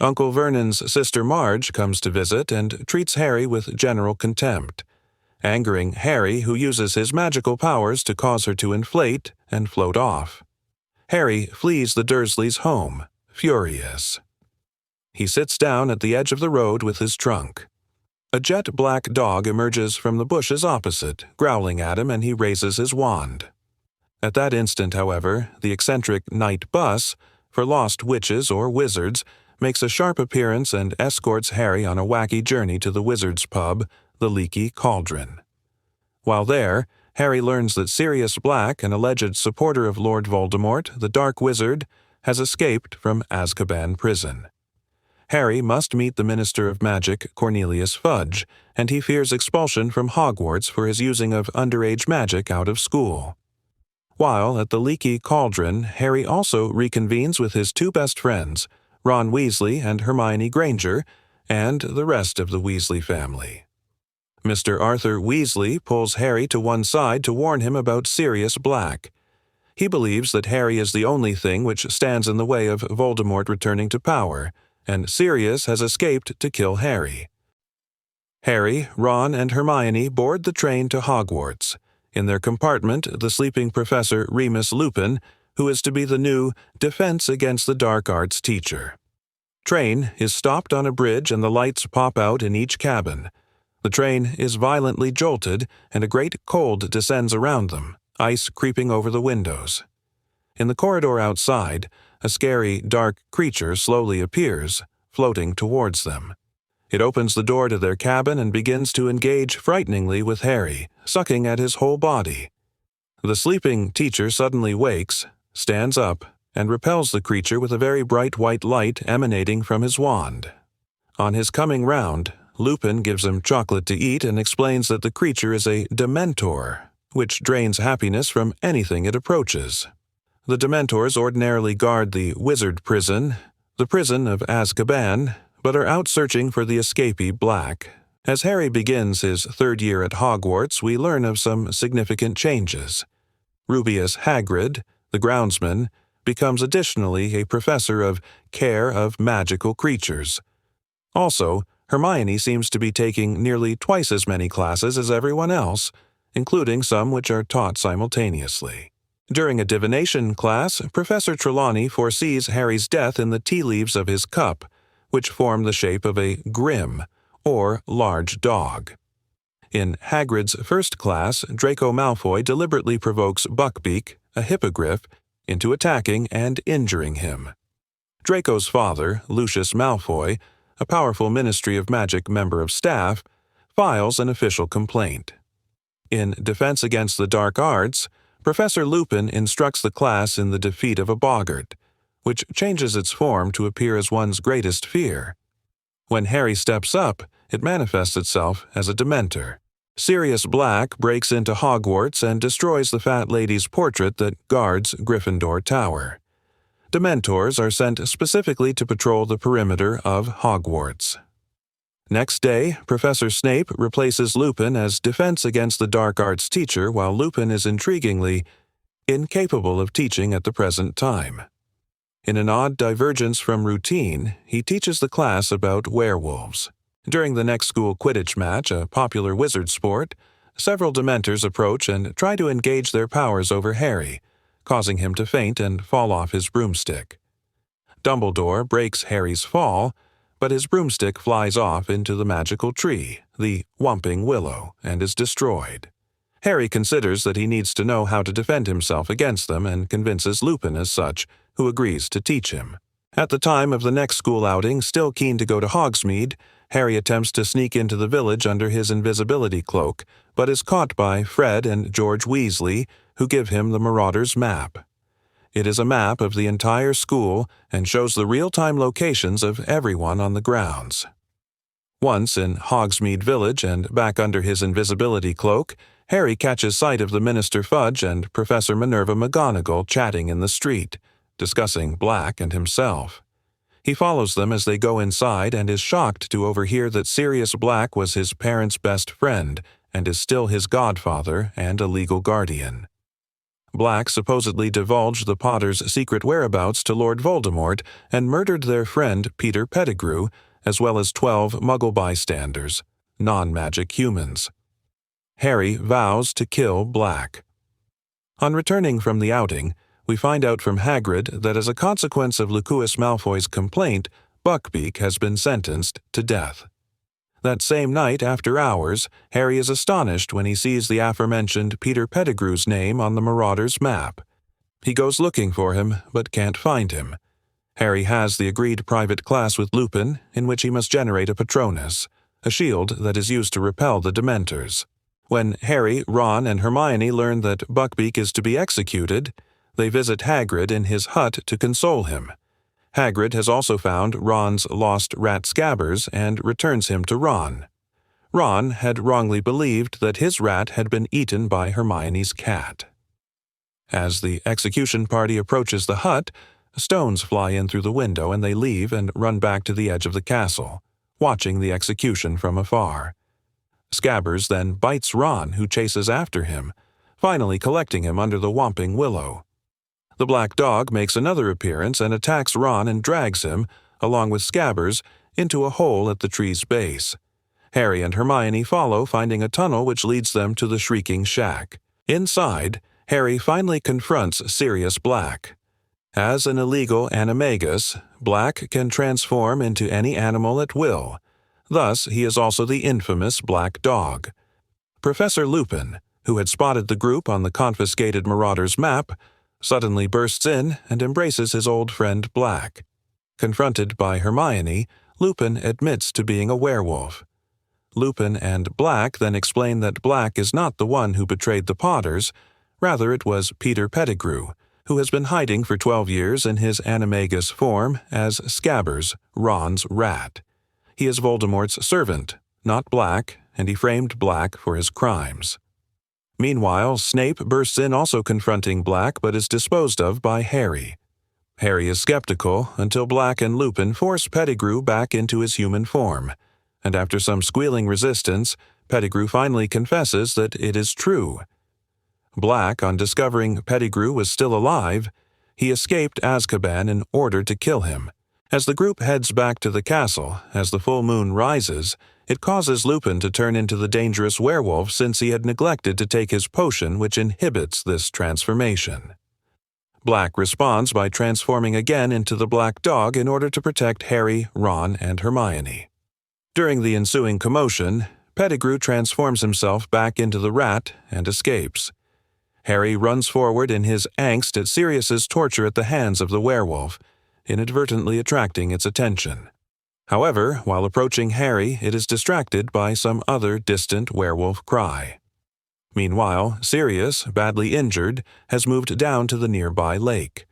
Uncle Vernon's sister Marge comes to visit and treats Harry with general contempt, angering Harry, who uses his magical powers to cause her to inflate and float off. Harry flees the Dursleys' home, furious. He sits down at the edge of the road with his trunk. A jet-black dog emerges from the bushes opposite, growling at him, and he raises his wand. At that instant, however, the eccentric night bus, for lost witches or wizards, makes a sharp appearance and escorts Harry on a wacky journey to the wizard's pub, the Leaky Cauldron. While there, Harry learns that Sirius Black, an alleged supporter of Lord Voldemort, the Dark Wizard, has escaped from Azkaban prison. Harry must meet the Minister of Magic, Cornelius Fudge, and he fears expulsion from Hogwarts for his using of underage magic out of school. While at the Leaky Cauldron, Harry also reconvenes with his two best friends, Ron Weasley and Hermione Granger, and the rest of the Weasley family. Mr. Arthur Weasley pulls Harry to one side to warn him about Sirius Black. He believes that Harry is the only thing which stands in the way of Voldemort returning to power, and Sirius has escaped to kill Harry. Harry, Ron, and Hermione board the train to Hogwarts. In their compartment, the sleeping Professor Remus Lupin, who is to be the new Defense Against the Dark Arts teacher. Train is stopped on a bridge and the lights pop out in each cabin. The train is violently jolted and a great cold descends around them, ice creeping over the windows. In the corridor outside, a scary, dark creature slowly appears, floating towards them. It opens the door to their cabin and begins to engage frighteningly with Harry, sucking at his whole body. The sleeping teacher suddenly wakes, stands up, and repels the creature with a very bright white light emanating from his wand. On his coming round, Lupin gives him chocolate to eat and explains that the creature is a Dementor, which drains happiness from anything it approaches. The Dementors ordinarily guard the wizard prison, the prison of Azkaban, but are out searching for the escapee Black. As Harry begins his third year at Hogwarts, we learn of some significant changes. Rubeus Hagrid, the groundsman, becomes additionally a professor of care of magical creatures. Also, Hermione seems to be taking nearly twice as many classes as everyone else, including some which are taught simultaneously. During a divination class, Professor Trelawney foresees Harry's death in the tea leaves of his cup, which form the shape of a grim, or large dog. In Hagrid's first class, Draco Malfoy deliberately provokes Buckbeak, a hippogriff, into attacking and injuring him. Draco's father, Lucius Malfoy, a powerful Ministry of Magic member of staff, files an official complaint. In Defense Against the Dark Arts, Professor Lupin instructs the class in the defeat of a boggart, which changes its form to appear as one's greatest fear. When Harry steps up, it manifests itself as a Dementor. Sirius Black breaks into Hogwarts and destroys the fat lady's portrait that guards Gryffindor Tower. Dementors are sent specifically to patrol the perimeter of Hogwarts. Next day, Professor Snape replaces Lupin as Defense Against the Dark Arts teacher while Lupin is intriguingly incapable of teaching at the present time. In an odd divergence from routine, he teaches the class about werewolves. During the next school Quidditch match, a popular wizard sport, several Dementors approach and try to engage their powers over Harry, causing him to faint and fall off his broomstick. Dumbledore breaks Harry's fall, but his broomstick flies off into the magical tree, the Whomping Willow, and is destroyed. Harry considers that he needs to know how to defend himself against them and convinces Lupin as such, who agrees to teach him. At the time of the next school outing, still keen to go to Hogsmeade, Harry attempts to sneak into the village under his invisibility cloak, but is caught by Fred and George Weasley, who give him the Marauders map. It is a map of the entire school and shows the real-time locations of everyone on the grounds. Once in Hogsmeade Village and back under his invisibility cloak, Harry catches sight of the Minister Fudge and Professor Minerva McGonagall chatting in the street, discussing Black and himself. He follows them as they go inside and is shocked to overhear that Sirius Black was his parents' best friend and is still his godfather and a legal guardian. Black supposedly divulged the Potters' secret whereabouts to Lord Voldemort and murdered their friend Peter Pettigrew, as well as 12 Muggle bystanders, non-magic humans. Harry vows to kill Black. On returning from the outing, we find out from Hagrid that as a consequence of Lucius Malfoy's complaint, Buckbeak has been sentenced to death. That same night, after hours, Harry is astonished when he sees the aforementioned Peter Pettigrew's name on the Marauders' map. He goes looking for him, but can't find him. Harry has the agreed private class with Lupin, in which he must generate a patronus, a shield that is used to repel the Dementors. When Harry, Ron, and Hermione learn that Buckbeak is to be executed, they visit Hagrid in his hut to console him. Hagrid has also found Ron's lost rat Scabbers and returns him to Ron. Ron had wrongly believed that his rat had been eaten by Hermione's cat. As the execution party approaches the hut, stones fly in through the window and they leave and run back to the edge of the castle, watching the execution from afar. Scabbers then bites Ron, who chases after him, finally collecting him under the Whomping Willow. The black dog makes another appearance and attacks Ron and drags him, along with Scabbers, into a hole at the tree's base. Harry and Hermione follow, finding a tunnel which leads them to the Shrieking Shack. Inside, Harry finally confronts Sirius Black. As an illegal animagus, Black can transform into any animal at will. Thus, he is also the infamous Black Dog. Professor Lupin, who had spotted the group on the confiscated Marauders' map, suddenly bursts in and embraces his old friend Black. Confronted by Hermione, Lupin admits to being a werewolf. Lupin and Black then explain that Black is not the one who betrayed the Potters, rather it was Peter Pettigrew, who has been hiding for 12 years in his animagus form as Scabbers, Ron's rat. He is Voldemort's servant, not Black, and he framed Black for his crimes. Meanwhile, Snape bursts in also confronting Black but is disposed of by Harry. Harry is skeptical until Black and Lupin force Pettigrew back into his human form, and after some squealing resistance, Pettigrew finally confesses that it is true. Black, on discovering Pettigrew was still alive, he escaped Azkaban in order to kill him. As the group heads back to the castle, as the full moon rises, it causes Lupin to turn into the dangerous werewolf since he had neglected to take his potion which inhibits this transformation. Black responds by transforming again into the black dog in order to protect Harry, Ron, and Hermione. During the ensuing commotion, Pettigrew transforms himself back into the rat and escapes. Harry runs forward in his angst at Sirius's torture at the hands of the werewolf, inadvertently attracting its attention. However, while approaching Harry, it is distracted by some other distant werewolf cry. Meanwhile, Sirius, badly injured, has moved down to the nearby lake.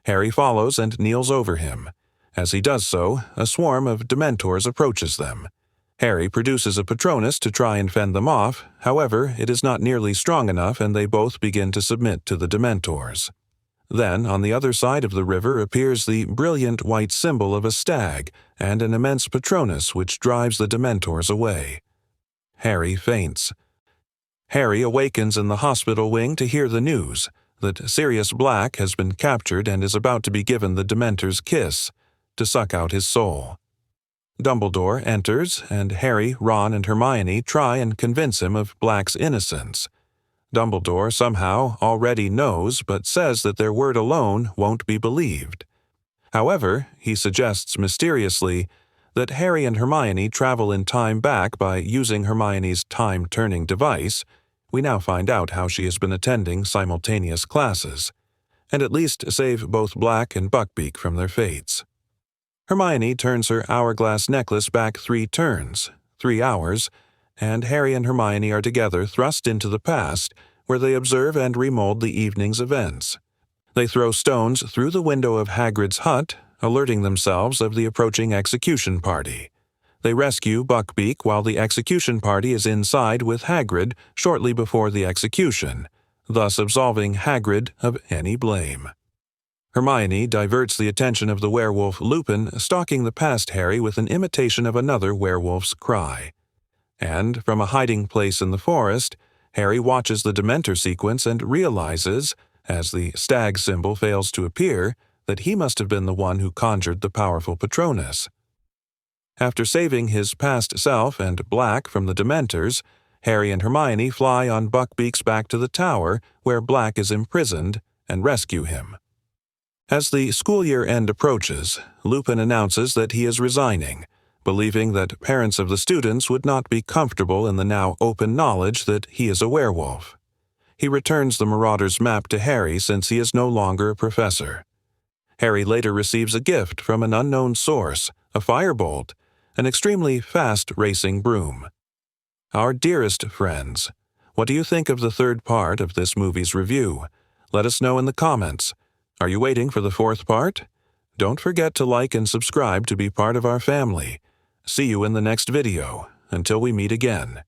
Harry follows and kneels over him. As he does so, a swarm of Dementors approaches them. Harry produces a patronus to try and fend them off, however, it is not nearly strong enough and they both begin to submit to the Dementors. Then, on the other side of the river appears the brilliant white symbol of a stag and an immense patronus which drives the Dementors away. Harry faints. Harry awakens in the hospital wing to hear the news that Sirius Black has been captured and is about to be given the Dementor's kiss to suck out his soul. Dumbledore enters, and Harry, Ron, and Hermione try and convince him of Black's innocence. Dumbledore somehow already knows but says that their word alone won't be believed. However, he suggests mysteriously that Harry and Hermione travel in time back by using Hermione's time-turning device. We now find out how she has been attending simultaneous classes, and at least save both Black and Buckbeak from their fates. Hermione turns her hourglass necklace back 3 turns, 3 hours, and Harry and Hermione are together thrust into the past, where they observe and remold the evening's events. They throw stones through the window of Hagrid's hut, alerting themselves of the approaching execution party. They rescue Buckbeak while the execution party is inside with Hagrid shortly before the execution, thus absolving Hagrid of any blame. Hermione diverts the attention of the werewolf Lupin, stalking the past Harry with an imitation of another werewolf's cry. And, from a hiding place in the forest, Harry watches the Dementor sequence and realizes as the stag symbol fails to appear, that he must have been the one who conjured the powerful Patronus. After saving his past self and Black from the Dementors, Harry and Hermione fly on Buckbeak's back to the tower where Black is imprisoned and rescue him. As the school year end approaches, Lupin announces that he is resigning, believing that parents of the students would not be comfortable in the now open knowledge that he is a werewolf. He returns the Marauders' map to Harry since he is no longer a professor. Harry later receives a gift from an unknown source, a firebolt, an extremely fast racing broom. Our dearest friends, what do you think of the third part of this movie's review? Let us know in the comments. Are you waiting for the fourth part? Don't forget to like and subscribe to be part of our family. See you in the next video. Until we meet again.